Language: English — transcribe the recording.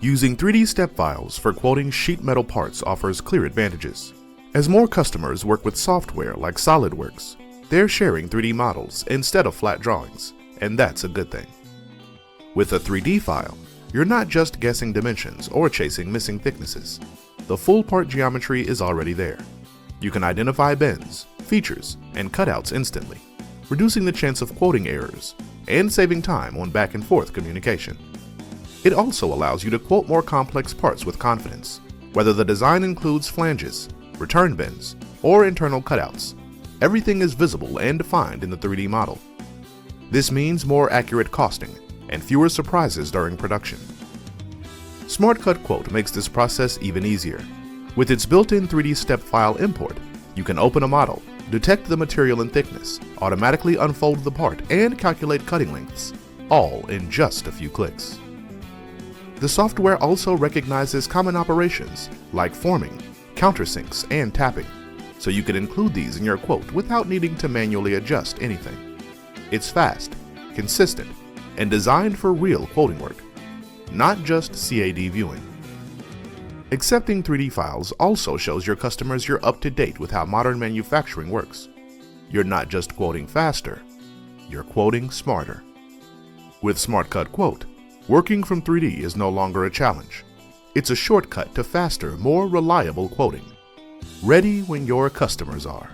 Using 3D step files for quoting sheet metal parts offers clear advantages. As more customers work with software like SolidWorks, they're sharing 3D models instead of flat drawings, and that's a good thing. With a 3D file, you're not just guessing dimensions or chasing missing thicknesses. The full part geometry is already there. You can identify bends, features, and cutouts instantly, reducing the chance of quoting errors and saving time on back and forth communication. It also allows you to quote more complex parts with confidence, whether the design includes flanges, return bends, or internal cutouts. Everything is visible and defined in the 3D model. This means more accurate costing and fewer surprises during production. Smart Cut Quote makes this process even easier. With its built-in 3D step file import, you can open a model, detect the material and thickness, automatically unfold the part, and calculate cutting lengths, all in just a few clicks. The software also recognizes common operations like forming, countersinks, and tapping, so you can include these in your quote without needing to manually adjust anything. It's fast, consistent, and designed for real quoting work, not just CAD viewing. Accepting 3D files also shows your customers you're up to date with how modern manufacturing works. You're not just quoting faster, you're quoting smarter. With Smart Cut Quote, working from 3D is no longer a challenge. It's a shortcut to faster, more reliable quoting. Ready when your customers are.